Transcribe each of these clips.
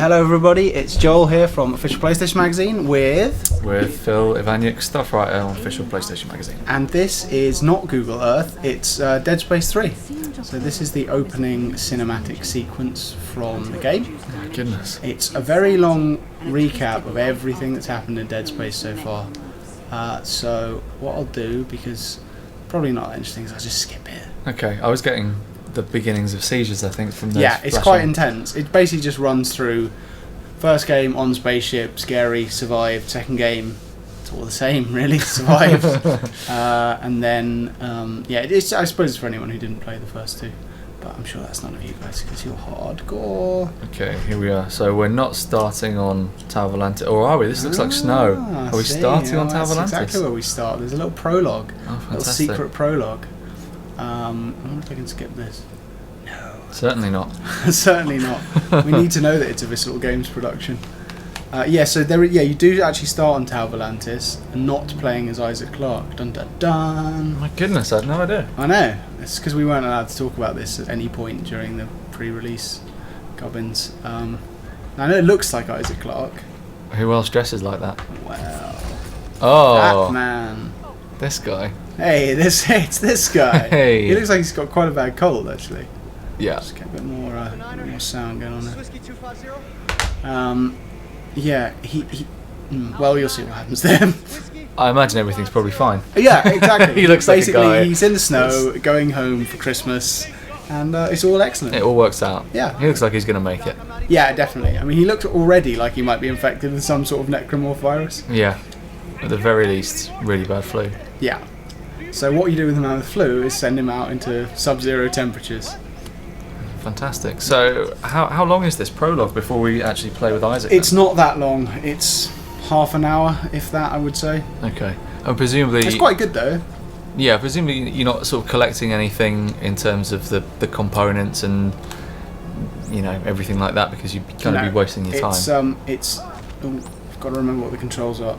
Hello everybody, it's Joel here from Official PlayStation Magazine with Phil Ivaniuk, staff writer on Official PlayStation Magazine. And this is not Google Earth, it's Dead Space 3. So this is the opening cinematic sequence from the game. Oh my goodness. It's a very long recap of everything that's happened in Dead Space so far. So what I'll do, because probably not that interesting, is I'll just skip it. Okay, I was getting the beginnings of seizures, I think, from those. Yeah, it's quite intense. It basically just runs through first game on spaceship, scary, survived. Second game, it's all the same, really, survived. And then, I suppose it's for anyone who didn't play the first two. But I'm sure that's none of you guys because you're hardcore. Okay, here we are. So we're not starting on Tower Volantis, or are we? This looks like snow. Are we starting on Tower Volantis? That's exactly where we start. There's a little prologue, a little secret prologue. I wonder if I can skip this. No. Certainly not. Certainly not. We need to know that it's a Visceral Games production. So you do actually start on Tower Volantis and not playing as Isaac Clarke. Dun dun dun. My goodness, I had no idea. I know. It's because we weren't allowed to talk about this at any point during the pre-release gubbins. I know it looks like Isaac Clarke. Who else dresses like that? Well. Oh. That man. This guy. Hey, it's this guy. Hey. He looks like he's got quite a bad cold, actually. Yeah. Just get a bit more sound going on there. Well, you'll see what happens there. I imagine everything's probably fine. Yeah, exactly. He looks basically like a guy. He's in the snow, going home for Christmas, and it's all excellent. It all works out. Yeah. He looks like he's going to make it. Yeah, definitely. I mean, he looked already like he might be infected with some sort of necromorph virus. Yeah. At the very least, really bad flu. Yeah. So what you do with a man with flu is send him out into sub-zero temperatures. Fantastic. So how long is this prologue before we actually play with Isaac? It's not that long. It's half an hour, if that, I would say. Okay. And presumably... It's quite good, though. Yeah, presumably you're not sort of collecting anything in terms of the components and, everything like that, because you'd kind of be wasting your time. I've got to remember what the controls are.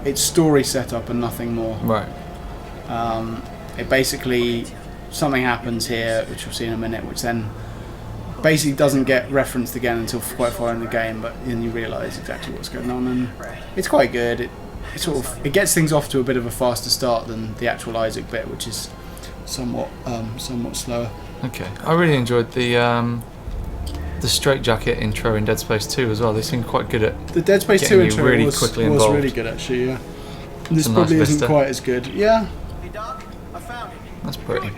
It's story setup and nothing more. Right. It basically, something happens here, which we'll see in a minute, which then basically doesn't get referenced again until quite far in the game, but then you realise exactly what's going on, and it's quite good. It gets things off to a bit of a faster start than the actual Isaac bit, which is somewhat slower. Okay. I really enjoyed the straitjacket intro in Dead Space 2 as well. They seem quite good at the Dead Space 2 intro really was really good, actually. Yeah. This probably nice isn't quite as good. Yeah. That's pretty.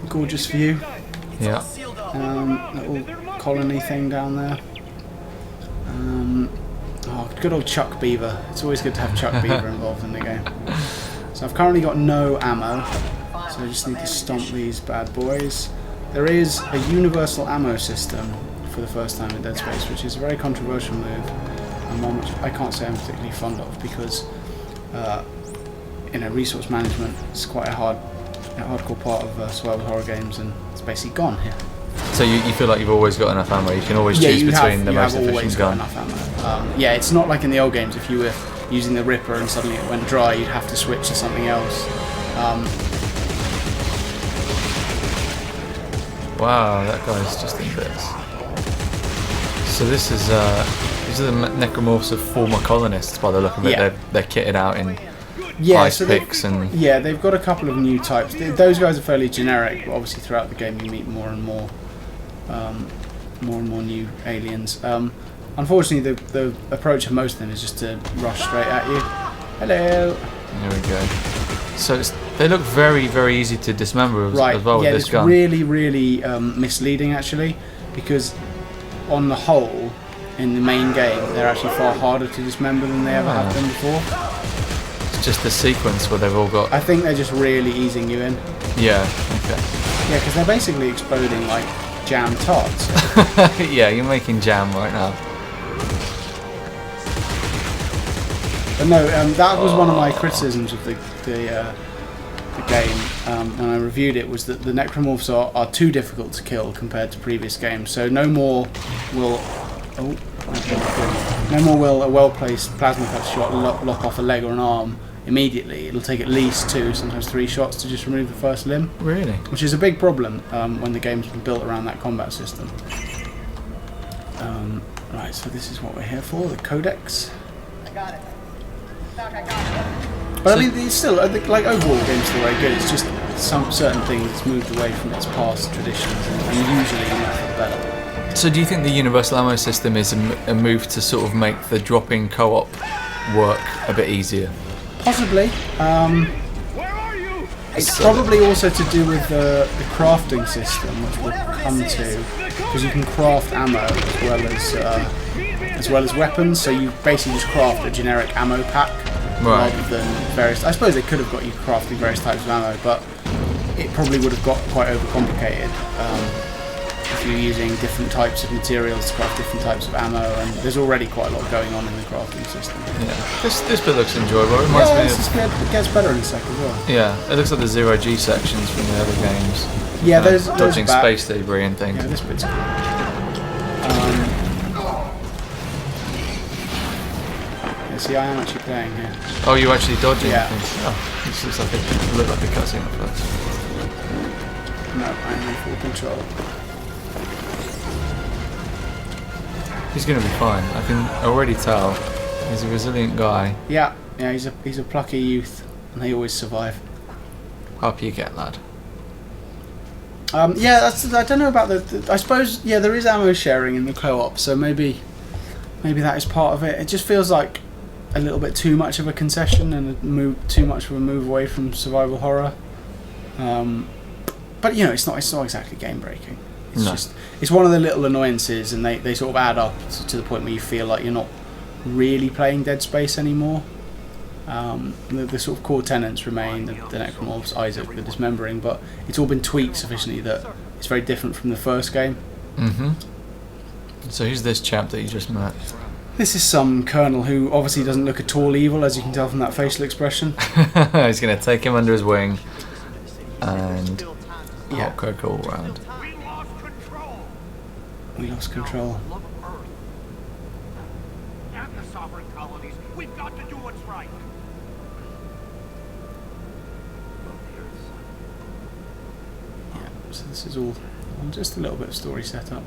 Gorgeous view. Yeah. Little colony thing down there. Good old Chuck Beaver. It's always good to have Chuck Beaver involved in the game. So I've currently got no ammo, so I just need to stomp these bad boys. There is a universal ammo system for the first time in Dead Space, which is a very controversial move, and one which I can't say I'm particularly fond of, because resource management is quite a hardcore part of survival horror games, and it's basically gone here. So you feel like you've always got enough ammo. You can always choose between the most efficient gun. Enough ammo. It's not like in the old games. If you were using the Ripper and suddenly it went dry, you'd have to switch to something else. Wow, that guy's just in bits. So this is these are the necromorphs of former colonists by the look of it. Yeah. They're kitted out in ice picks and... Yeah, they've got a couple of new types. Those guys are fairly generic, but obviously throughout the game you meet more and more new aliens. Unfortunately, the approach of most of them is just to rush straight at you. Hello. There we go. So they look very, very easy to dismember as well with this gun. It's really, really misleading, actually, because on the whole, in the main game, they're actually far harder to dismember than they ever have been before. It's just the sequence where they've all got... I think they're just really easing you in. Yeah, okay. Yeah, because they're basically exploding like jam tarts. Yeah, you're making jam right now. But no, that was one of my criticisms of the game when I reviewed it, was that the necromorphs are too difficult to kill compared to previous games. So no more will a well-placed plasma cutter shot lock off a leg or an arm immediately. It'll take at least 2, sometimes 3 shots to just remove the first limb. Really? Which is a big problem when the game's been built around that combat system. Right, so this is what we're here for, the codex. I got it. Doc, I got it. But I mean, it's still, I think, like, overall the game's still very good. It's just some certain things it's moved away from its past traditions, and usually not for the better. So do you think the universal ammo system is a move to sort of make the drop-in co-op work a bit easier? Possibly. It's probably also to do with the crafting system, which we'll come to, because you can craft ammo as well as weapons. So you basically just craft a generic ammo pack rather than various. I suppose they could have got you crafting various types of ammo, but it probably would have got quite overcomplicated if you're using different types of materials to craft different types of ammo. And there's already quite a lot going on in the crafting system. Yeah, this bit looks enjoyable. It reminds me of, it gets better in a sec as well. Yeah, it looks like the zero-G sections from the other games. Yeah, those dodging space debris and things. Yeah, this bit's cool. See, I am actually playing here. Oh, you're actually dodging? Yeah. Oh, this looks like it looked like a cutscene at first. No, I'm in full control. He's going to be fine. I can already tell. He's a resilient guy. Yeah, he's a plucky youth, and they always survive. Up you get, lad. Yeah, I don't know about the. I suppose there is ammo sharing in the co-op, so maybe that is part of it. It just feels like a little bit too much of a concession and too much of a move away from survival horror. But it's not exactly game breaking. It's it's one of the little annoyances, and they sort of add up to the point where you feel like you're not really playing Dead Space anymore. The sort of core tenets remain: the necromorphs, Isaac, the dismembering, but it's all been tweaked sufficiently that it's very different from the first game. Mm-hmm. So who's this chap that you just met? This is some colonel who obviously doesn't look at all evil, as you can tell from that facial expression. He's going to take him under his wing and hot cocoa all round. We lost control. And the sovereign colonies. We've got to do what's right. Yeah, so this is all just a little bit of story setup.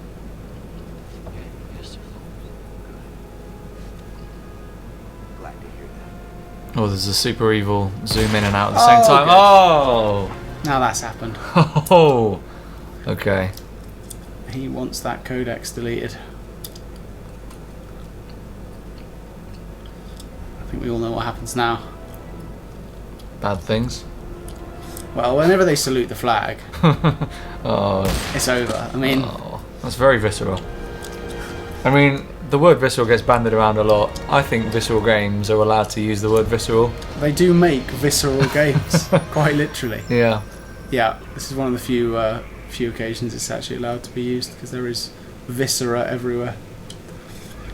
Oh, there's a super evil zoom in and out at the same time. Okay. Oh! Now that's happened. Oh! Okay. He wants that codex deleted. I think we all know what happens now. Bad things. Well, whenever they salute the flag, Oh. it's over. I mean... Oh, that's very visceral. I mean, the word visceral gets bandied around a lot. I think visceral games are allowed to use the word visceral. They do make visceral games, quite literally. Yeah. Yeah, this is one of the few occasions it's actually allowed to be used, because there is viscera everywhere.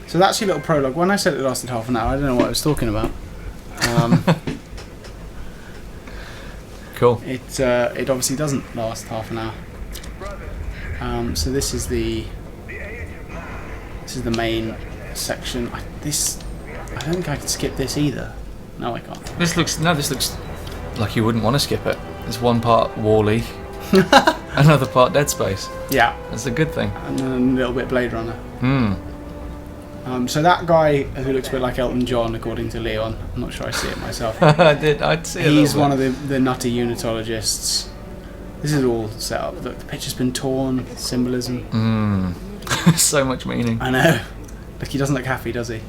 So that's your little prologue. When I said it lasted half an hour, I don't know what I was talking about. Cool. It obviously doesn't last half an hour. So this is the main section. I don't think I can skip this either. No, I can't. This looks like you wouldn't want to skip it. It's one part Wall-E, another part Dead Space. Yeah. That's a good thing. And then a little bit Blade Runner. So that guy who looks a bit like Elton John, according to Leon, I'm not sure I see it myself. I'd see it. He's one of the nutty unitologists. This is all set up. Look, the picture's been torn, symbolism. So much meaning. I know. Look, he doesn't look happy, does he?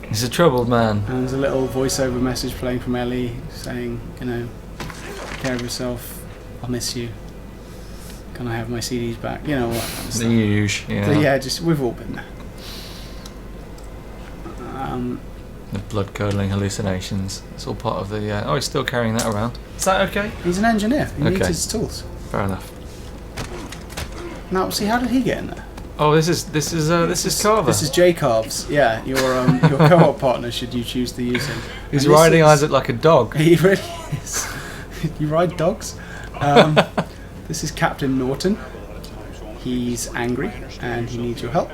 He's a troubled man. And there's a little voiceover message playing from Ellie saying, take care of yourself, I'll miss you. Can I have my CDs back? You know what? Kind of The usual, yeah. So yeah, we've all been there. The blood-curdling hallucinations. It's all part of the... Oh, he's still carrying that around. Is that okay? He's an engineer. He needs Okay. his tools. Fair enough. Now, see, how did he get in there? Oh, this is Carver. This is Jay Carves. Yeah, your co-op partner, should you choose to use him. He's And this riding is- Isaac like a dog. He really is. You ride dogs? This is Captain Norton. He's angry and he needs your help.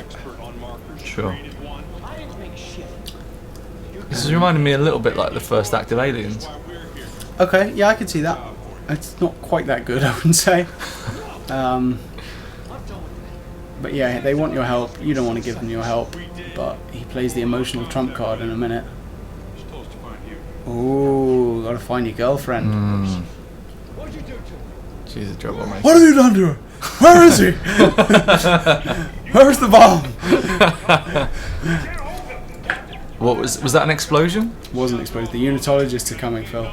Sure. This is reminding me a little bit like the first act of Aliens. Okay, yeah, I can see that. It's not quite that good, I wouldn't say. But yeah, they want your help. You don't want to give them your help. But he plays the emotional trump card in a minute. Ooh, gotta find your girlfriend. She's a troublemaker. What have you done to her? Where is he? Where's the bomb? What was that an explosion? Wasn't exploded. The unitologists are coming, Phil.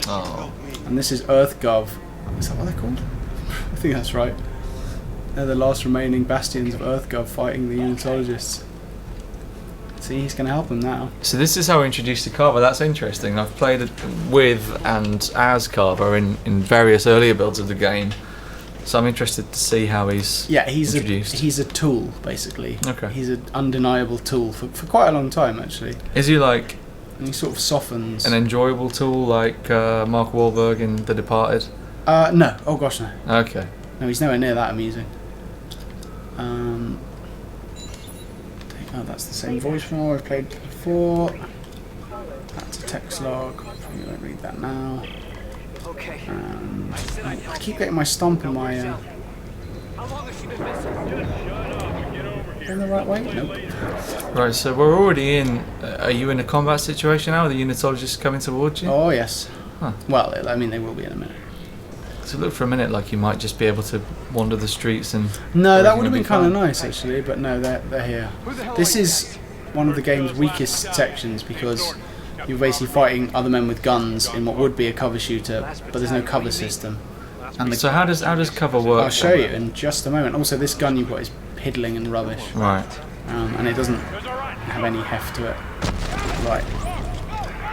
Oh. And this is EarthGov. Is that what they're called? I think that's right. They're the last remaining bastions of EarthGov fighting the unitologists. See, he's going to help them now. So this is how we're introduced to Carver. That's interesting. I've played it with and as Carver in various earlier builds of the game. So I'm interested to see how he's introduced. He's a tool, basically. Okay. He's an undeniable tool for quite a long time, actually. Is he like... And he sort of softens. An enjoyable tool like Mark Wahlberg in The Departed? No. Oh, gosh, no. Okay. No, he's nowhere near that amusing. Oh, that's the same voicemail I've played before. That's a text log. Probably won't read that now. Okay. I keep getting my stomp in my... How long has she been missing? in the right way? Nope. Right, so we're already in... are you in a combat situation now? Are the unitologists coming towards you? Oh, yes. Huh. Well, I mean, they will be in a minute. So it looked for a minute like you might just be able to wander the streets and... No, that would have been kind of nice, actually, but no, they're here. This is one of the game's weakest sections because you're basically fighting other men with guns in what would be a cover shooter, but there's no cover system. And so how does cover work? I'll show you in just a moment. Also, this gun you've got is piddling and rubbish. Right. And it doesn't have any heft to it. Right.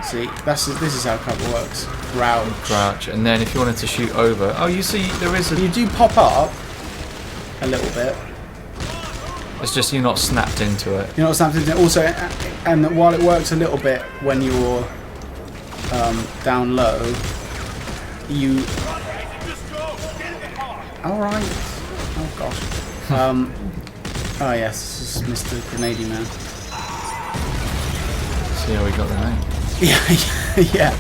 See, this is how cover works. Crouch, and then if you wanted to shoot over... Oh, you see, there is a... You do pop up a little bit. It's just you're not snapped into it. You're not snapped into it. Also, and while it works a little bit when you're down low, you... Alright. Oh, gosh. Oh, yes, this is Mr. Grenady Man. See how we got the name? Yeah.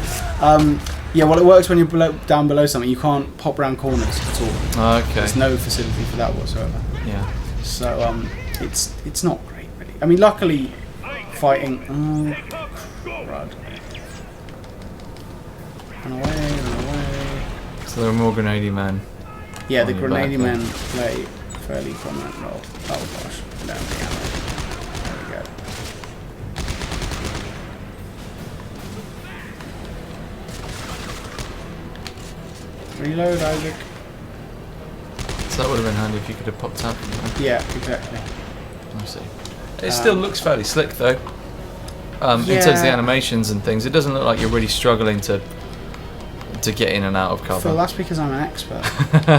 Yeah, well, it works when you're down below something. You can't pop around corners at all. Okay. There's no facility for that whatsoever. Yeah. So it's not great, really. I mean, luckily, fighting. Oh, crud! Run away! So there are more grenade men. Yeah, the grenade men play fairly prominent role. Oh gosh! No, the ammo. There we go. Reload, Isaac. So that would have been handy if you could have popped up. Yeah, exactly. I see. It still looks fairly slick though. In terms of the animations and things, it doesn't look like you're really struggling to get in and out of cover. Phil, that's because I'm an expert.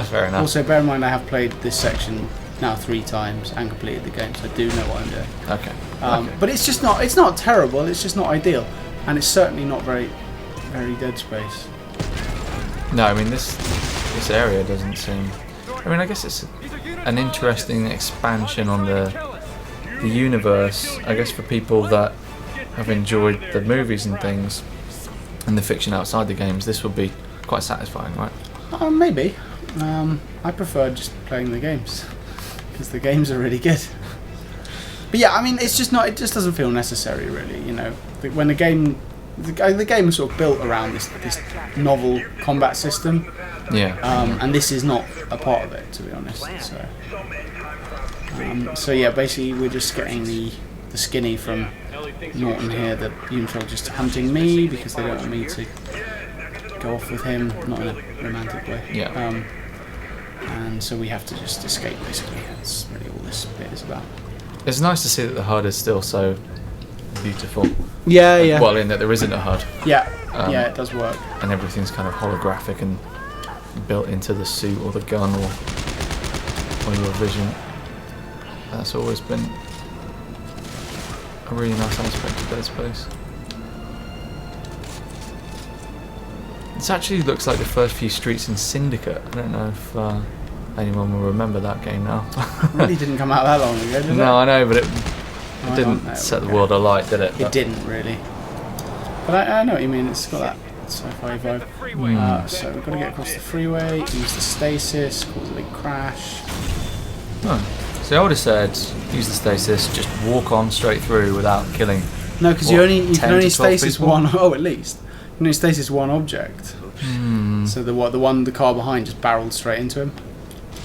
Fair enough. Also, bear in mind I have played this section now 3 times and completed the game, so I do know what I'm doing. Okay. But it's just not. It's not terrible. It's just not ideal, and it's certainly not very Dead Space. No, I mean this area doesn't seem... I mean, I guess it's an interesting expansion on the universe. I guess for people that have enjoyed the movies and things and the fiction outside the games, this would be quite satisfying, right? Maybe. I prefer just playing the games because the games are really good. But yeah, I mean, it's just not. It just doesn't feel necessary, really. You know, when the game is sort of built around this novel combat system. Yeah. And this is not a part of it, to be honest. So yeah, basically we're just getting the skinny from Norton here. The unitologist hunting me because they don't want me to go off with him, not in a romantic way. Yeah. And so we have to just escape. Basically, that's really all this bit is about. It's nice to see that the HUD is still so beautiful. Yeah. Well, in that there isn't a HUD. Yeah. Yeah, it does work. And everything's kind of holographic and built into the suit or the gun or your vision. That's always been a really nice aspect of Dead Space. This actually looks like the first few streets in Syndicate. I don't know if anyone will remember that game now. It really didn't come out that long ago, did it? No, I know, but it didn't set the world alight, did it? It didn't really. But I know what you mean. It's got that sci-fi vibe. So we've got to get across the freeway, use the stasis, cause a big crash. Oh. So I would have said, use the stasis, just walk on straight through without killing. No, because you can only 12 stasis people? one. Oh, at least you can only stasis one object. So the car behind just barreled straight into him.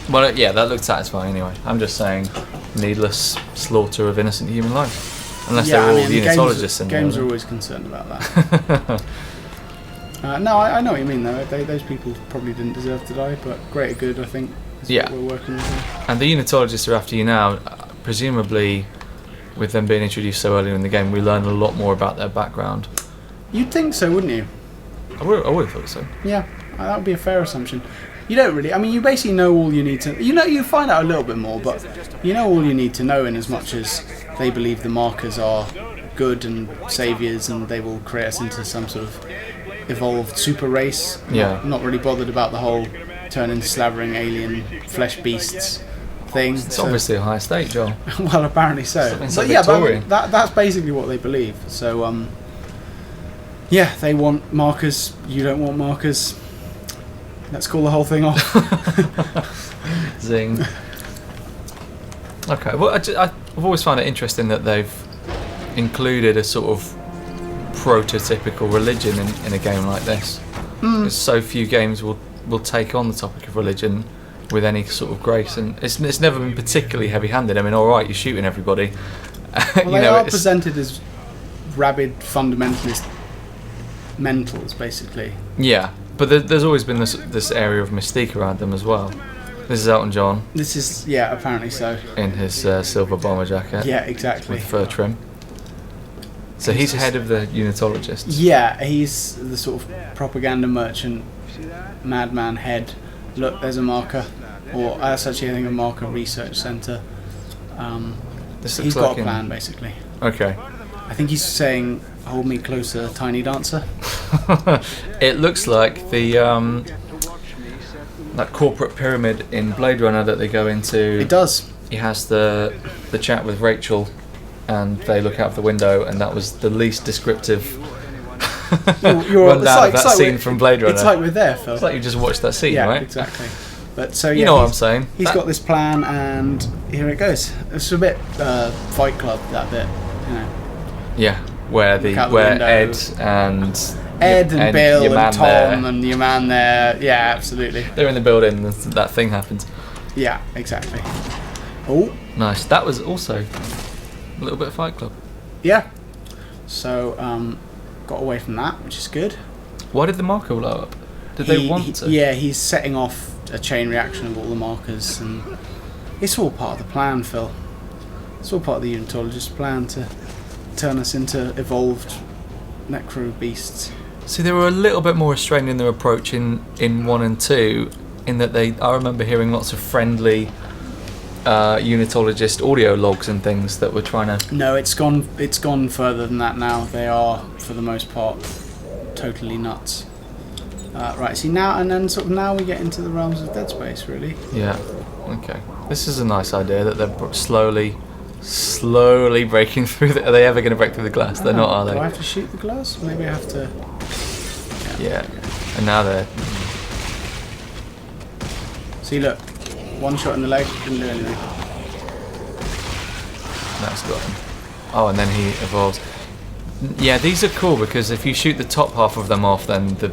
Well, yeah, that looked satisfying anyway. I'm just saying, needless slaughter of innocent human life. Unless they're all unitologists in there. Games are always concerned about that. No, I know what you mean though. Those people probably didn't deserve to die, but greater good, I think, is what we're working with here. And the unitologists are after you now. Presumably, with them being introduced so early in the game, we learn a lot more about their background. You'd think so, wouldn't you? I would have thought so. Yeah, that would be a fair assumption. You don't really. I mean, you basically know all you need to. You find out a little bit more, but you know all you need to know in as much as they believe the markers are good and saviours, and they will create us into some sort of evolved super race. Yeah. Not really bothered about the whole turn into slavering alien flesh beasts thing. It's obviously a high stake, Joel. Well, apparently so. But yeah, but that's basically what they believe. So yeah, they want markers. You don't want markers. Let's call the whole thing off. Zing. Okay, well, I've always found it interesting that they've included a sort of prototypical religion in a game like this. Because so few games will take on the topic of religion with any sort of grace, and it's never been particularly heavy-handed. I mean, all right, you're shooting everybody. Well, they are presented as rabid fundamentalist mentals, basically. Yeah, but there's always been this area of mystique around them as well. This is Elton John. This is, apparently so. In his silver bomber jacket. Yeah, exactly. With fur trim. So he's head of the unitologists. Yeah, he's the sort of propaganda merchant, madman head. Look, there's a marker. Or that's actually, I think, a marker research centre. He's got a plan, basically. Okay. I think he's saying, hold me closer, tiny dancer. It looks like the that corporate pyramid in Blade Runner that they go into. It does. He has the chat with Rachel, and they look out the window, and that was the least descriptive rundown of that scene from Blade Runner. It's like we're there, Phil. It's like you just watched that scene, right? Yeah, exactly. But so you know what I'm saying. He's got this plan, and here it goes. It's a bit Fight Club, that bit, you know. Yeah, where Ed and Bill and Tom and your man there. Yeah, absolutely. They're in the building, and that thing happens. Yeah, exactly. Oh, nice. That was also a little bit of Fight Club. Yeah. So got away from that, which is good. Why did the marker blow up? Did they want to? Yeah, he's setting off a chain reaction of all the markers, and it's all part of the plan, Phil. It's all part of the unitologist plan to turn us into evolved necro beasts. See, they were a little bit more restrained in their approach in 1 and 2, in that I remember hearing lots of friendly unitologist audio logs and things that were trying to. No, it's gone further than that now. They are, for the most part, totally nuts. Right, see now, and then sort of now we get into the realms of Dead Space, really. Yeah. Okay. This is a nice idea that they're slowly breaking through. Are they ever going to break through the glass? They're not, are they? Do I have to shoot the glass? Maybe I have to. Yeah. And now they're. See, look, one shot in the leg, didn't do anything. That's got him. Oh, and then he evolves. Yeah, these are cool because if you shoot the top half of them off, then the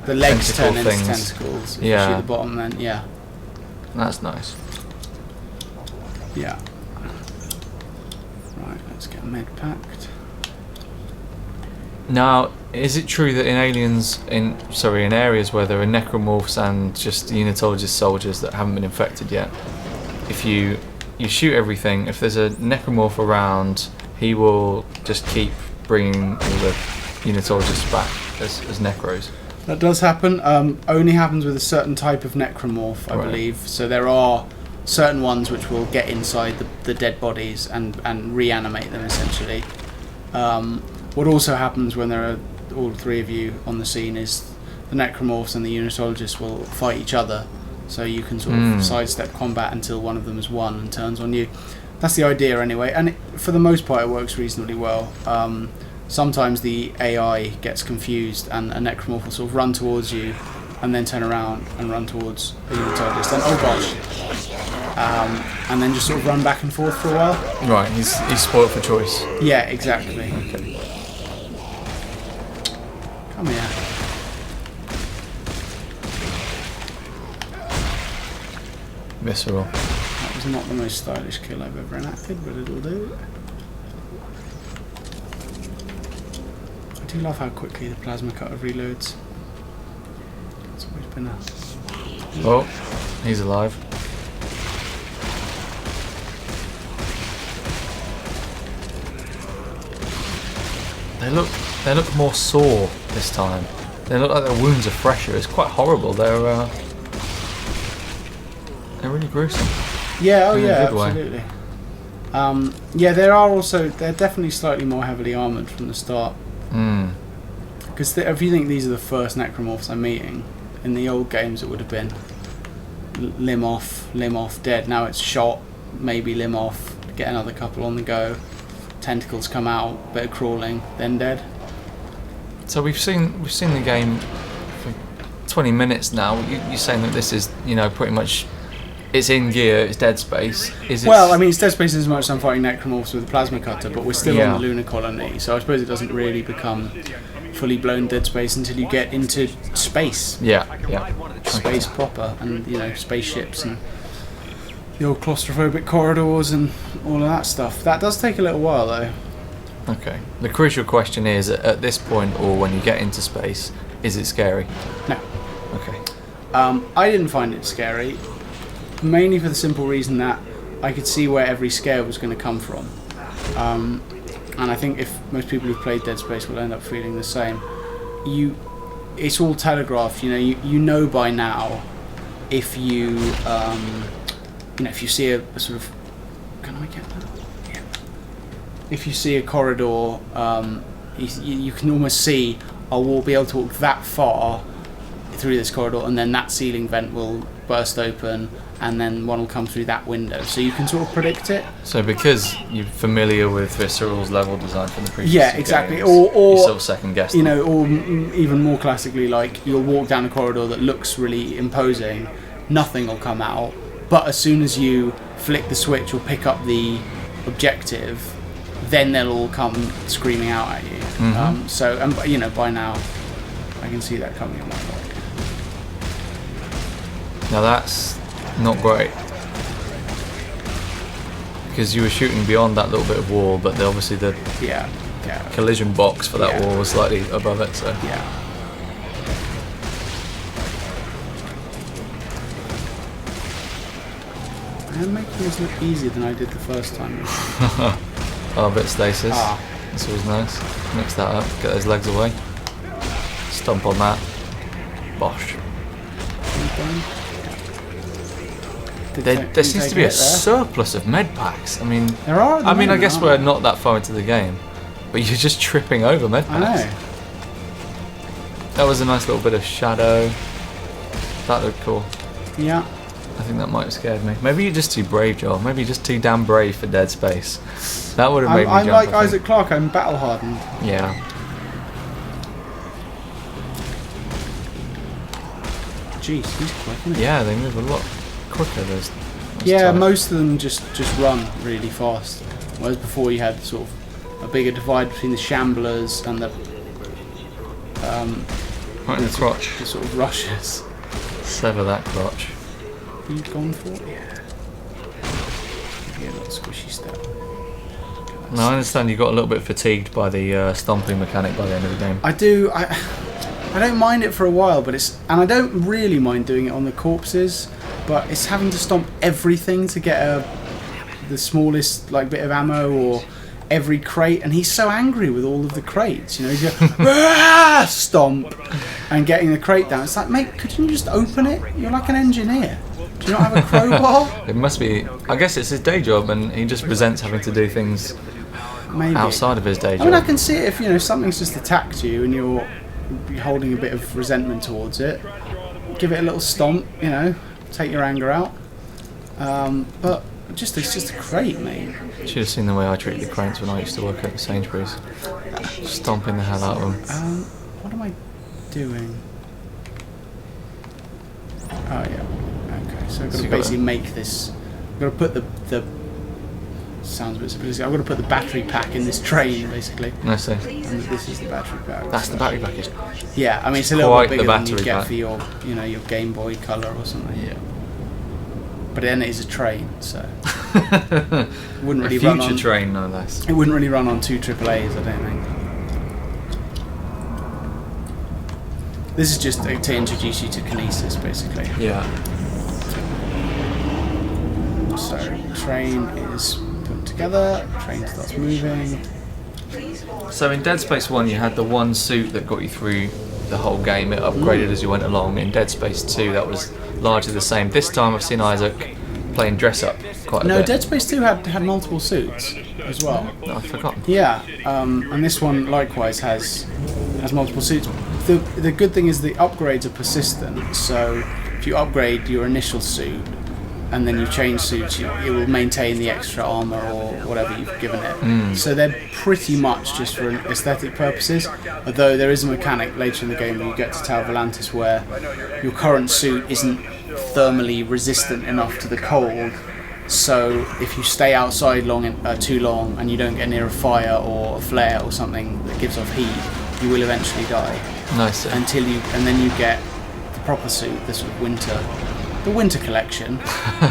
legs tentacle turn things. into tentacles. If Yeah. you shoot the bottom, then yeah. That's nice. Yeah. Right, let's get a med packed. Now, is it true that in in areas where there are necromorphs and just unitologist soldiers that haven't been infected yet, if you shoot everything, if there's a necromorph around, he will just keep bringing all the unitologists back as necros? That does happen. Only happens with a certain type of necromorph, I believe. So there are certain ones which will get inside the dead bodies and reanimate them, essentially. What also happens when there are all three of you on the scene is the necromorphs and the unitologists will fight each other, so you can sort of sidestep combat until one of them is won and turns on you. That's the idea anyway, and for the most part it works reasonably well. Sometimes the AI gets confused and a necromorph will sort of run towards you and then turn around and run towards the unitologist, and oh gosh. and then just sort of run back and forth for a while. Right, he's spoiled for choice. Yeah, exactly. Okay. Come here. Visceral. That was not the most stylish kill I've ever enacted, but it'll do. I do love how quickly the plasma cutter reloads. It's always been a... Oh, he's alive. They look more sore this time. They look like their wounds are fresher. It's quite horrible. They're really gruesome. Yeah, oh In a yeah, good way. absolutely. Yeah, they're definitely slightly more heavily armoured from the start. Because if you think these are the first necromorphs I'm meeting, in the old games it would have been limb off, dead. Now it's shot, maybe limb off, get another couple on the go, tentacles come out, bit of crawling, then dead. So we've seen the game for 20 minutes now. You're saying that this is, pretty much, it's in gear, it's Dead Space. Well, I mean, it's Dead Space as much as I'm fighting necromorphs with a plasma cutter, but we're still Yeah. on the lunar colony, so I suppose it doesn't really become fully blown Dead Space until you get into space. Yeah. Space proper, and spaceships and the old claustrophobic corridors and all of that stuff. That does take a little while though. Okay. The crucial question is, at this point, or when you get into space, is it scary? No. Okay. I didn't find it scary, mainly for the simple reason that I could see where every scare was going to come from. And I think if most people who've played Dead Space will end up feeling the same. It's all telegraphed. You know by now if you if you see a sort of, can I get that? Yeah. If you see a corridor, you can almost see, we'll be able to walk that far through this corridor, and then that ceiling vent will burst open, and then one will come through that window. So you can sort of predict it. So because you're familiar with Visceral's level design from the previous Yeah, exactly. games, Or you sort of second guess them. or even more classically, like you'll walk down a corridor that looks really imposing, nothing will come out, but as soon as you flick the switch or pick up the objective, then they'll all come screaming out at you. By now I can see that coming in my way. Now that's not great, because you were shooting beyond that little bit of wall, but obviously the Yeah. collision box for that Yeah. wall was slightly above it. So Yeah. I am making this look easier than I did the first time. a bit stasis. Ah. This was nice. Mix that up. Get those legs away. Stomp on that. Bosh. There seems to be a surplus of med packs. I mean, There are. I guess we're not that far into the game, but you're just tripping over med I packs. know. That was a nice little bit of shadow. That looked cool. Yeah. I think that might have scared me. Maybe you're just too brave, Joel. Maybe you're just too damn brave for Dead Space. That would have made me I'm jump. like I think. Isaac Clarke. I'm battle hardened. Yeah. Jeez, he's quick, isn't he? Yeah, they move a lot quicker. Those Yeah, types. most of them just run really fast. Whereas before you had sort of a bigger divide between the shamblers and the Right in the crotch. the sort of rushers. Sever that crotch. You gone for it? Yeah. Yeah, a little squishy step. Now I understand you got a little bit fatigued by the stomping mechanic by the end of the game. I do. I don't mind it for a while, but and I don't really mind doing it on the corpses, but it's having to stomp everything to get the smallest bit of ammo or every crate, and he's so angry with all of the crates. He's going stomp and getting the crate down. It's like, mate, could you just open it? You're like an engineer. Do you not have a crowbar? It must be. I guess it's his day job, and he just resents having to do things Maybe. outside of his day I job. mean, I can see it if something's just attacked you and you're holding a bit of resentment towards it. Give it a little stomp, take your anger out. But it's just a crate, mate. You should have seen the way I treated the crates when I used to work at Sainsbury's. Stomping the hell out of them. What am I doing? Oh yeah. Okay, so I've got So to you gotta- basically make this I've got to put the sounds a bit simplistic. I've got to put the battery pack in this train, basically. I see. And this is the battery pack. That's the battery package. Yeah, I mean it's a little Quite bit the bigger than battery you get pack. for your, your Game Boy Color or something. Yeah. But then it is a train, so wouldn't really A run future on. train, no less. It wouldn't really run on 2 AAAs, I don't think. This is just to introduce you to Kinesis, basically. Yeah. So, train is put together, train starts moving. So in Dead Space 1 you had the one suit that got you through the whole game. It upgraded as you went along. In Dead Space 2 that was largely the same. This time I've seen Isaac playing dress up quite a No, bit. Dead Space 2 had multiple suits as well. No, I've forgotten. Yeah, and this one likewise has multiple suits. The good thing is the upgrades are persistent, so if you upgrade your initial suit and then you change suits, it will maintain the extra armor or whatever you've given it. So they're pretty much just for aesthetic purposes, although there is a mechanic later in the game where you get to Tower Volantis where your current suit isn't thermally resistant enough to the cold. So if you stay outside too long and you don't get near a fire or a flare or something that gives off heat, you will eventually die. Nice. And then you get the proper suit, the sort of winter collection,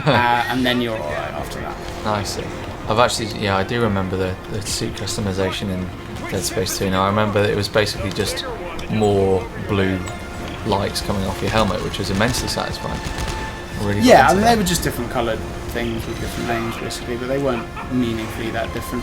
and then you're alright after that. I see. I've actually, I do remember the suit customization in Dead Space 2. Now I remember that it was basically just more blue lights coming off your helmet, which was immensely satisfying. Really Yeah, I mean they were just different coloured things with different names basically, but they weren't meaningfully that different.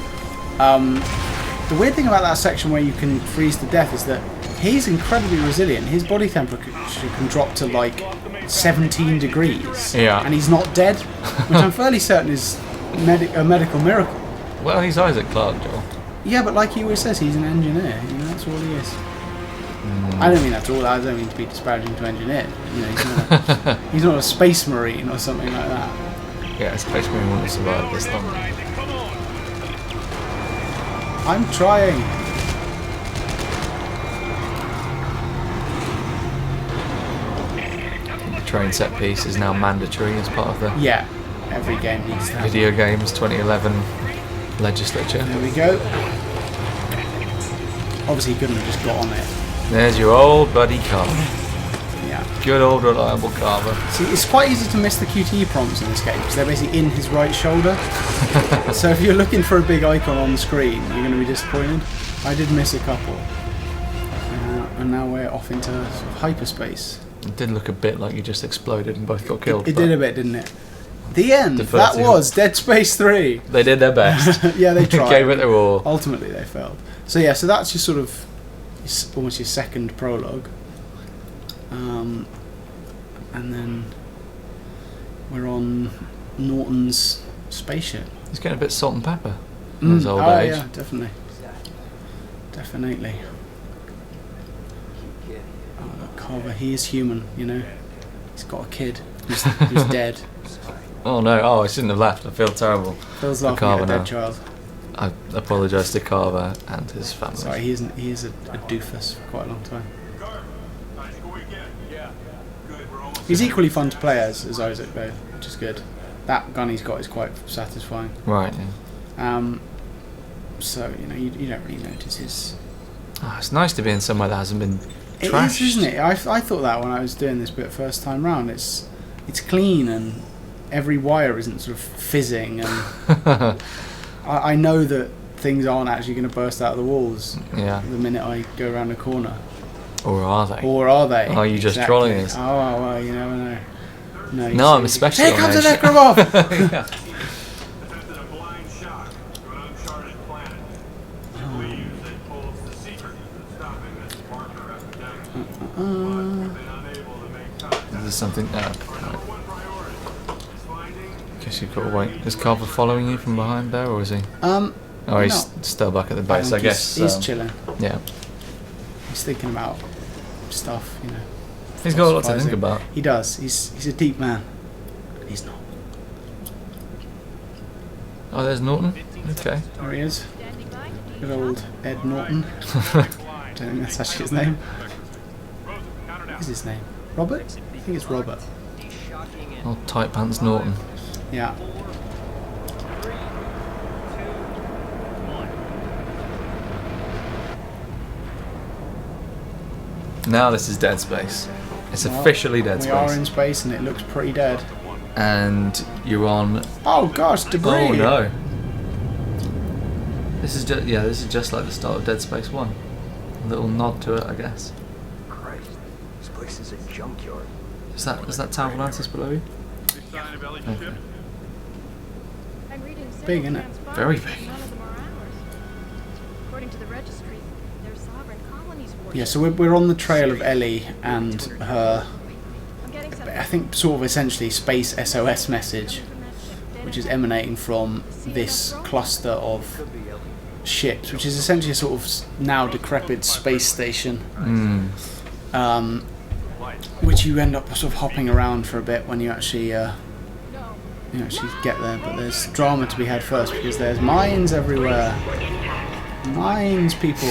The weird thing about that section where you can freeze to death is that he's incredibly resilient. His body temperature can drop to like 17 degrees, and he's not dead, which I'm fairly certain is a medical miracle. Well, he's Isaac Clarke, Joel. Yeah, but like he always says, he's an engineer. That's all he is. I don't mean that's all. I don't mean to be disparaging to engineers. He's not a space marine or something like that. Yeah, a space marine wouldn't have survived this long. I'm trying. The train set piece is now mandatory as part of the Yeah, every game needs that. Video Games 2011 legislature. There we go. Obviously, he couldn't have just got on it. There's your old buddy Carver. Yeah. Good old reliable Carver. See, it's quite easy to miss the QTE prompts in this game because they're basically in his right shoulder. So if you're looking for a big icon on the screen, you're going to be disappointed. I did miss a couple. And now we're off into sort of hyperspace. It did look a bit like you just exploded and both got killed. It did a bit, didn't it? The end. Defer That to- was Dead Space 3. They did their best. Yeah, they tried. Gave it their all. Ultimately, they failed. So yeah, so that's your sort of almost your second prologue. And then we're on Norton's spaceship. He's getting a bit salt and pepper in his old age. Yeah, definitely. Definitely. Oh, look, Carver, he is human, He's got a kid who's dead. Oh no, I shouldn't have laughed. I feel terrible. Phil's For laughing Carver at a dead now. child. I apologise to Carver and his family. Sorry, he is a doofus for quite a long time. He's equally fun to play as Isaac though, which is good. That gun he's got is quite satisfying. Right, yeah. So, you don't really notice his... Oh, it's nice to be in somewhere that hasn't been It trashed. is, isn't it? I thought that when I was doing this bit first time round. It's clean and every wire isn't sort of fizzing and I know that things aren't actually going to burst out of the walls Yeah. the minute I go around the corner. Or are they? Or are they? Are you just trolling us? Oh, well, you never know. No, No, I'm especially Here on comes edge. an Necromorph! Yeah. Attempted a blind shot to an uncharted planet. He believes it holds the secret to stopping this marker epidemic. But been unable to make contact. Is there something? Right. One priority is finding Guess you've got to wait. Is Carver following you from behind there, or is he? No. He's still back at the base, I think guess. He's chilling. Yeah. He's thinking about stuff, He's got a lot to Surprising. think about. He does. He's a deep man. He's not. Oh, there's Norton. Okay. There he is. Good old Ed Norton. I don't think that's actually his name. What is his name? Robert? I think it's Robert. Old tight pants Norton. Yeah. Now this is Dead Space. It's Well, officially Dead we Space. are in space and it looks pretty dead. And you're on. Oh gosh, debris! Oh no. This is just this is just like the start of Dead Space 1. A little nod to it, I guess. Christ, this place is a junkyard. Is that Town Atlantis below you? Sign of Ellie's Okay. ship? I'm reading Big, isn't it? single-trans Very files, big. none of them are ours. According to the registry, they're sovereign colonies. Yeah, so we're on the trail of Ellie and her, I'm getting some I think, sort of essentially space SOS message, which is emanating from this cluster of ships, which is essentially a sort of now decrepit space station, which you end up sort of hopping around for a bit when you actually get there. But there's drama to be had first because there's mines everywhere. Mines, people.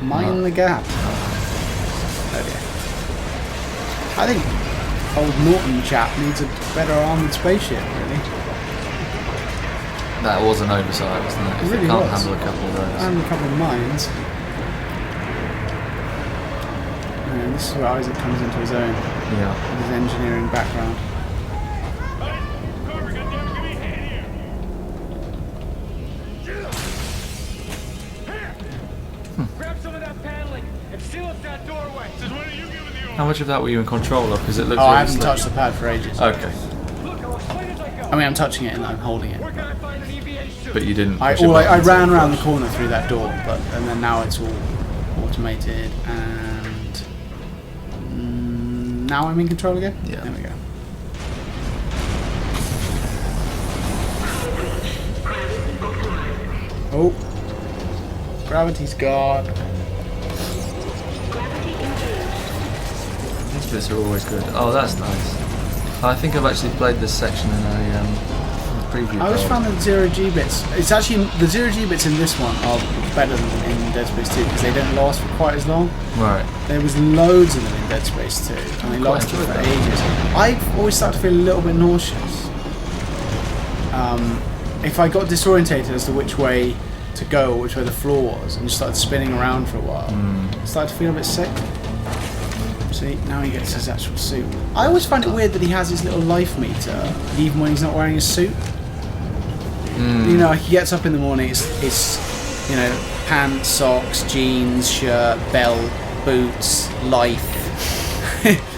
Mine the gap. Oh dear. I think old Norton chap needs a better armoured spaceship, really. That was an oversight, wasn't it? It If really they can't was. handle a couple of those. And a couple of mines. And this is where Isaac comes into his own Yeah. with his engineering background. Carver, goddammit, give me a hand here! Grab some of that paneling and seal up that doorway. Says, when are you giving the order? How much of that were you in control of? Because it looks Oh, really I haven't slick. touched the pad for ages. Okay. Look, I'll explain as I go. I mean, I'm touching it and I'm holding it. Where can I find an EVA suit? But you didn't. I push your I buttons. ran around the corner through that door, and then now it's all automated, and now I'm in control again? Yeah. There we go. Oh. Gravity's gone. These bits are always good. Oh, that's nice. I think I've actually played this section in a preview. I always code. found the 0G bits. It's actually the 0G bits in this one are better than in Dead Space 2 because they don't last for quite as long. Right. There was loads of them in Dead Space 2 and they Quite lasted enjoyed for that. ages. I've always started to feel a little bit nauseous. If I got disorientated as to which way to go or which way the floor was and just started spinning around for a while, I started to feel a bit sick. See, now he gets his actual suit. I always find it weird that he has his little life meter even when he's not wearing a suit. You know, he gets up in the morning, it's you know, pants, socks, jeans, shirt, belt, boots, life.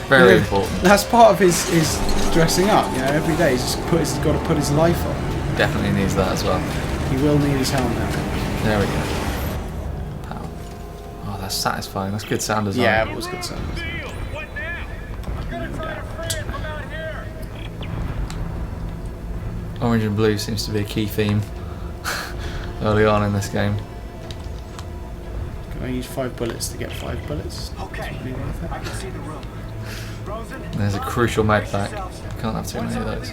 Very You know, important. That's part of his dressing up. You know, every day he's just got to put his life on. Definitely needs that as well. He will need his helmet. There we go. Pow. Oh, that's satisfying. That's good sound design. Yeah, it was good sound. Deal. What now? I'm gonna try to free it from out here. Orange and blue seems to be a key theme early on in this game. Can I use 5 bullets to get 5 bullets? Okay, Would be worth it. I can see the room. Rosen, There's a crucial med pack. Can't have too many of those.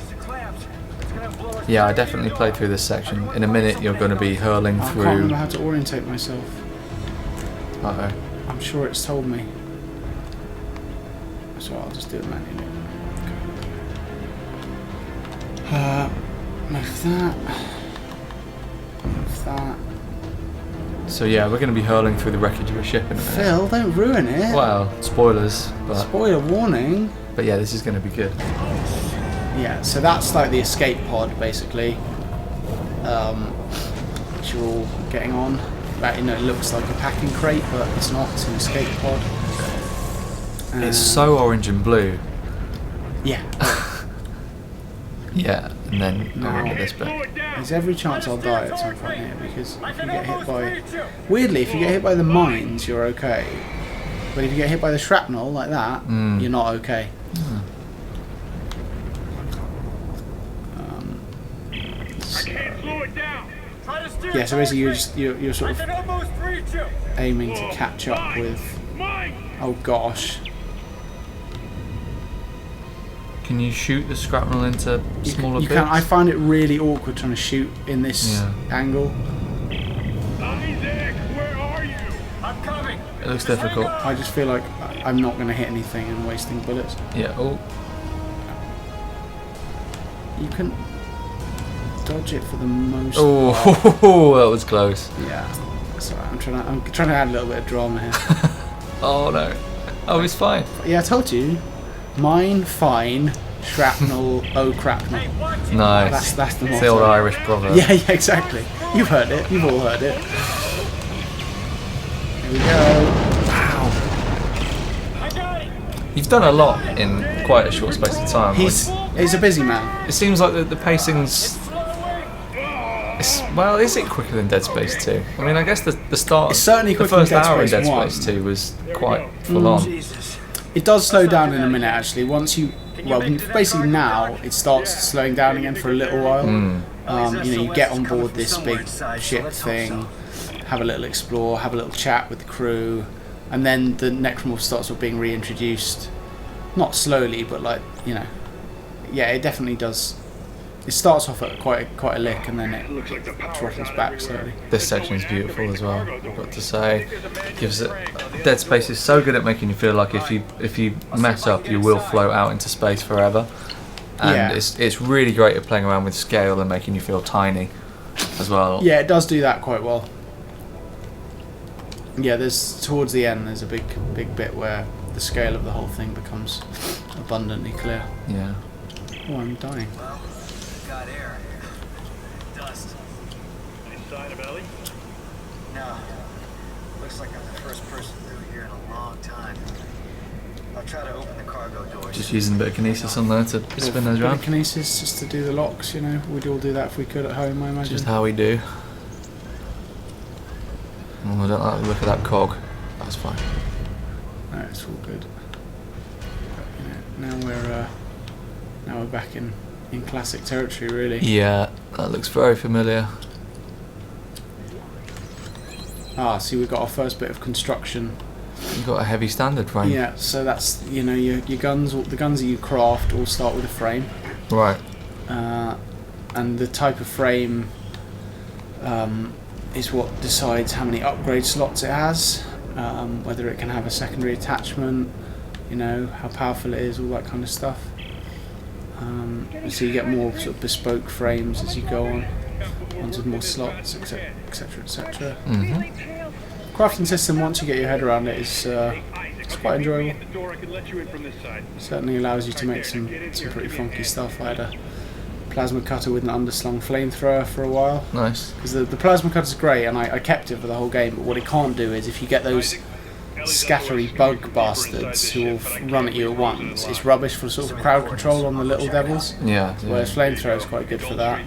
Yeah, I definitely played through this section. In a minute, you're going to be hurling I can't through. remember how to orientate myself. Uh-oh. I'm sure it's told me. So I'll just do it manually. Move that. Move that. So yeah, we're going to be hurling through the wreckage of a ship in a minute. Phil, don't ruin it. Well, spoilers, Spoiler warning. but yeah, this is going to be good. Yeah, so that's like the escape pod, basically. Which you're all getting on. That, you know, it looks like a packing crate, but it's not. It's an escape pod. It's so orange and blue. Yeah. Yeah, and then No. I'll get this Slow bit. it down. There's every chance I'll die at some point here because I if you can get hit almost by... reach you. Weirdly, if you get hit by the mines, you're okay. But if you get hit by the shrapnel like that, you're not okay. I can't slow it down. Try to steer Yeah, so basically towards me. you're sort I of can almost reach you. aiming to catch up with... Mine. Oh gosh. Can you shoot the shrapnel into smaller You bits? can. I find it really awkward trying to shoot in this Yeah. angle. Isaac, where are you? I'm coming. It looks difficult. I just feel like I'm not going to hit anything and wasting bullets. Yeah. Oh, You can dodge it for the most part. oh, that was close. Yeah. Sorry, I'm trying to add a little bit of drama here. Oh no. Oh, he's fine. Yeah, I told you. Mine, fine, shrapnel, oh crapnel. Nice. That's the It's motto. the old Irish proverb. Yeah, exactly. You've heard it. You've all heard it. Here we go. Wow. You've done a lot in quite a short space of time. He's a busy man. It seems like the pacing's... well, is it quicker than Dead Space 2? I mean, I guess the start... It's certainly the quicker than first Dead hour in Space Dead 1. Space 2 was quite full on. It does slow down in a minute, actually. Once you... Well, basically now, it starts slowing down again for a little while. You get on board this big ship thing, have a little explore, have a little chat with the crew, and then the necromorph starts with being reintroduced. Not slowly, but yeah, it definitely does. It starts off at quite a lick, and then it throttles back slowly. This section is beautiful as well, I've got to say. Gives it... Dead Space is so good at making you feel like if you mess up, you will float out into space forever. And Yeah. it's really great at playing around with scale and making you feel tiny as well. Yeah, it does do that quite well. Yeah, towards the end there's a big bit where the scale of the whole thing becomes abundantly clear. Yeah. Oh, I'm dying. Well, got air. Dust. Any sign of Ellie? No. Looks like I'm the first person through here in a long time. I'll try to open the cargo doors. Just using a bit of kinesis on there to spin those around. Kinesis just to do the locks, We'd all do that if we could at home, I imagine. Just how we do. Oh, I don't like the look of that cog. That's fine. No, it's all good. But, now we're back in classic territory, really. Yeah, that looks very familiar. See, we've got our first bit of construction. You've got a heavy standard frame. Yeah, so that's your guns. The guns that you craft all start with a frame, Right. and the type of frame is what decides how many upgrade slots it has, whether it can have a secondary attachment, how powerful it is, all that kind of stuff. So you get more sort of bespoke frames as you go on, ones with more slots, etc., etc. Crafting system, once you get your head around it, is it's quite enjoyable. Certainly allows you to make some pretty funky stuff. I had a plasma cutter with an underslung flamethrower for a while. Nice. Because the plasma cutter's great, and I kept it for the whole game, but what it can't do is if you get those scattery bug bastards who will run at you at once, it's rubbish for sort of crowd control on the little devils. Yeah. Whereas flamethrower is quite good for that.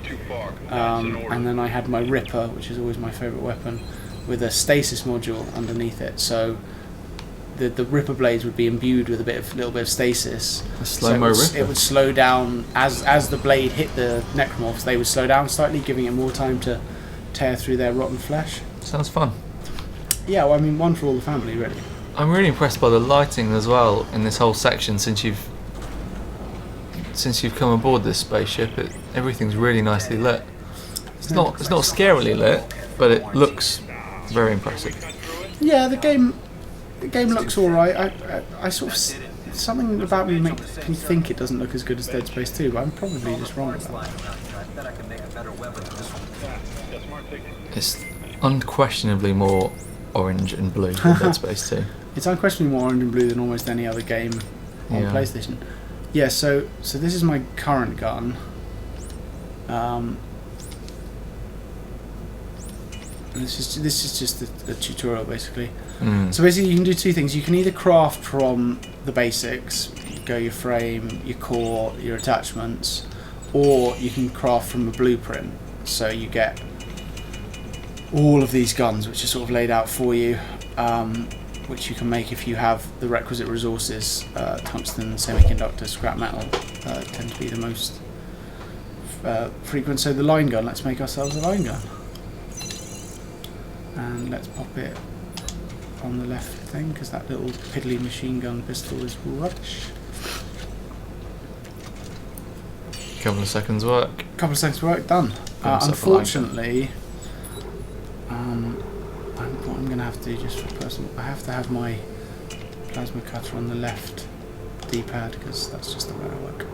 And then I had my Ripper, which is always my favourite weapon, with a stasis module underneath it. So the Ripper blades would be imbued with a little bit of stasis. A slow-mo Ripper. It would slow down as the blade hit the necromorphs. They would slow down slightly, giving it more time to tear through their rotten flesh. Sounds fun. Yeah, well, I mean, one for all the family, really. I'm really impressed by the lighting as well in this whole section since you've come aboard this spaceship. Everything's really nicely lit. It's not scarily lit, but it looks very impressive. Yeah, the game looks all right. I sort of something about me makes me think it doesn't look as good as Dead Space 2, but I'm probably just wrong about that. I bet I can make a better weapon than this one. It's unquestionably more orange and blue than Dead Space 2. It's unquestionably more orange and blue than almost any other game on Yeah. PlayStation. Yeah, so this is my current gun. This is just a tutorial basically. So basically you can do two things. You can either craft from the basics, your frame, your core, your attachments, or you can craft from a blueprint. So you get all of these guns which are sort of laid out for you, which you can make if you have the requisite resources. Tungsten, semiconductor, scrap metal tend to be the most frequent. So the line gun, let's make ourselves a line gun. And let's pop it on the left thing, because that little piddly machine gun pistol is rubbish. Couple of seconds work. Couple of seconds work, done. Unfortunately, what I'm going to have to do just for personal, I have to have my plasma cutter on the left D-pad, because that's just the way I work.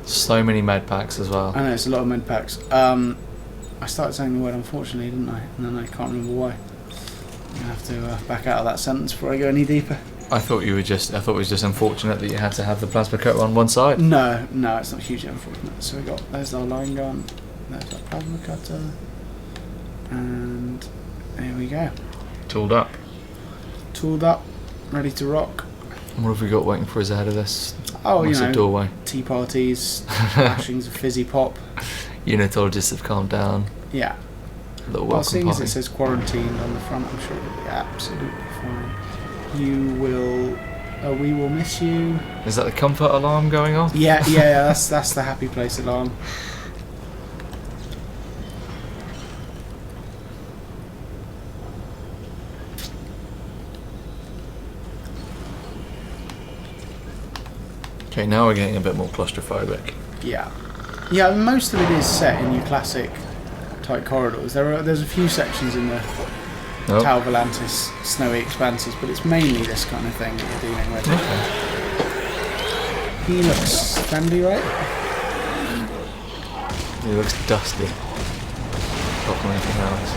So many med packs as well. I know, it's a lot of med packs. I started saying the word unfortunately, didn't I? And then I can't remember why. I'm going to have to back out of that sentence before I go any deeper. I thought it was just unfortunate that you had to have the plasma cutter on one side. No, it's not hugely unfortunate. So there's our line gun, there's our plasma cutter, and there we go. Tooled up. Tooled up, ready to rock. What have we got waiting for us ahead of this? Oh, Massive doorway. Tea parties, flashings of fizzy pop. Unitologists have calmed down. Yeah. Little Well, welcome seeing as party. it says quarantined on the front, I'm sure it'll be absolutely fine. We will miss you. Is that the comfort alarm going off? Yeah, that's the happy place alarm. Okay, now we're getting a bit more claustrophobic. Yeah, most of it is set in your classic tight corridors. There's a few sections in the Tau Volantis snowy expanses, but it's mainly this kind of thing that you're dealing with. Okay. He looks friendly, right? He looks dusty. Apart from anything else.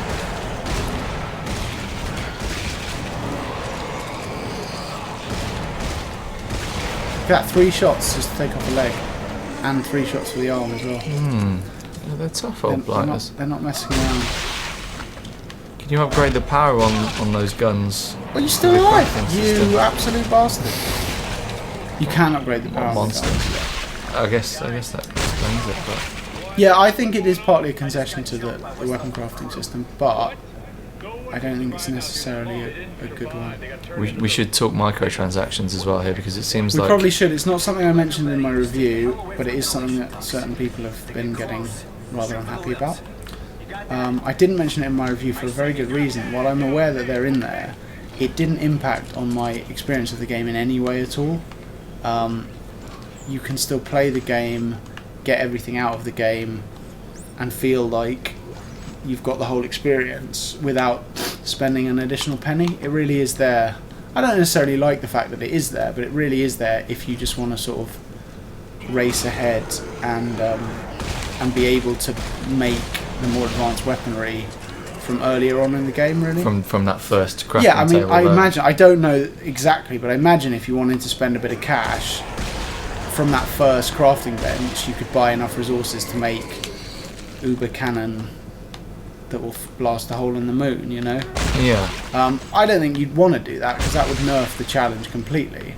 Look at that, 3 shots just to take off a leg, and 3 shots for the arm as well. Yeah, they're tough old blighters. They're not messing around. Can you upgrade the power on those guns? Well, you're still With the alive, crafting you system? absolute bastard. You can upgrade the power on the Monster. guns. I guess that explains it, but Yeah, I think it is partly a concession to the weapon crafting system, but I don't think it's necessarily a good one. we should talk microtransactions as well here, because it seems We like probably should. It's not something I mentioned in my review, but it is something that certain people have been getting rather unhappy about. I didn't mention it in my review for a very good reason. While I'm aware that they're in there, it didn't impact on my experience of the game in any way at all. You can still play the game, get everything out of the game, and feel like you've got the whole experience without spending an additional penny. It really is there. I don't necessarily like the fact that it is there, but it really is there if you just want to sort of race ahead and be able to make the more advanced weaponry from earlier on in the game, really. from that first crafting Yeah, I mean, table I there. imagine, I don't know exactly, but I imagine if you wanted to spend a bit of cash from that first crafting bench, you could buy enough resources to make Uber Cannon that will blast a hole in the moon, you know? Yeah. I don't think you'd want to do that, because that would nerf the challenge completely.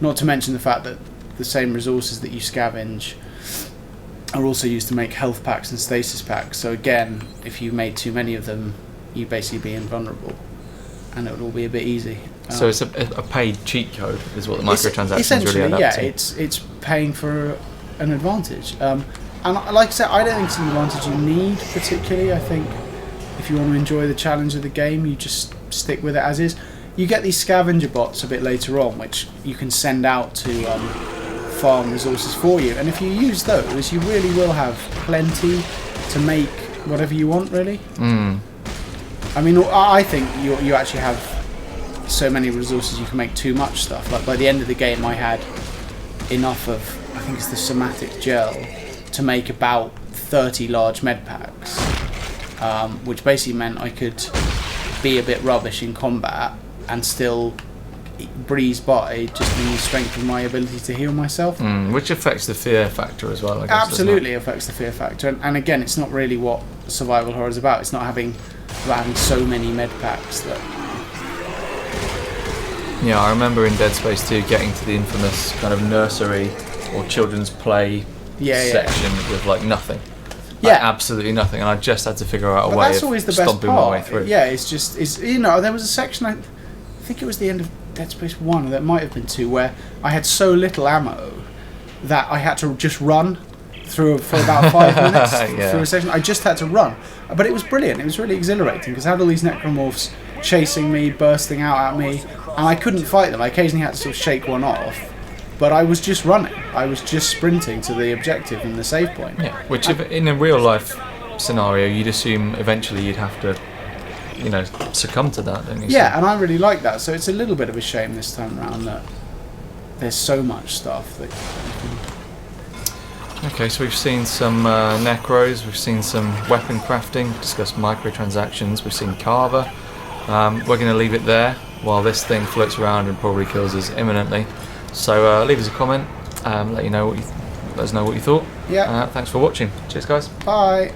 Not to mention the fact that the same resources that you scavenge are also used to make health packs and stasis packs. So again, if you made too many of them, you'd basically be invulnerable, and it would all be a bit easy. So it's a paid cheat code, is what the microtransactions essentially, really add yeah, up to. it's paying for an advantage. And like I said, I don't think it's an advantage you need particularly. I think if you want to enjoy the challenge of the game, you just stick with it as is. You get these scavenger bots a bit later on, which you can send out to farm resources for you, and if you use those, you really will have plenty to make whatever you want, really. I mean, I think you actually have so many resources you can make too much stuff. Like by the end of the game, I had enough of, I think it's the somatic gel, to make about 30 large med packs, which basically meant I could be a bit rubbish in combat and still breeze by just in the strength of my ability to heal myself. Which affects the fear factor as well, I guess. Absolutely affects the fear factor, and again, it's not really what survival horror is about. It's not about having so many med packs that. Yeah, I remember in Dead Space 2 getting to the infamous kind of nursery or children's play section with like nothing. Like absolutely nothing, and I just had to figure out a way that's of always the best stomping part. my way through. Yeah, it's you know, there was a section, I think it was the end of Dead Space 1, or that might have been 2, where I had so little ammo that I had to just run through for about 5 minutes through a section. I just had to run, but it was brilliant. It was really exhilarating because I had all these necromorphs chasing me, bursting out at me, and I couldn't fight them. I occasionally had to sort of shake one off, but I was just running. I was just sprinting to the objective and the save point. Yeah, which if in a real life scenario, you'd assume eventually you'd have to, you know, succumb to that, don't you? Yeah, and I really like that. So it's a little bit of a shame this time around that there's so much stuff that you can... Okay, so we've seen some necros, we've seen some weapon crafting, discussed microtransactions, we've seen Carver. We're going to leave it there. while this thing floats around and probably kills us imminently. So leave us a comment, let us know what you thought. Yeah. Thanks for watching. Cheers, guys. Bye.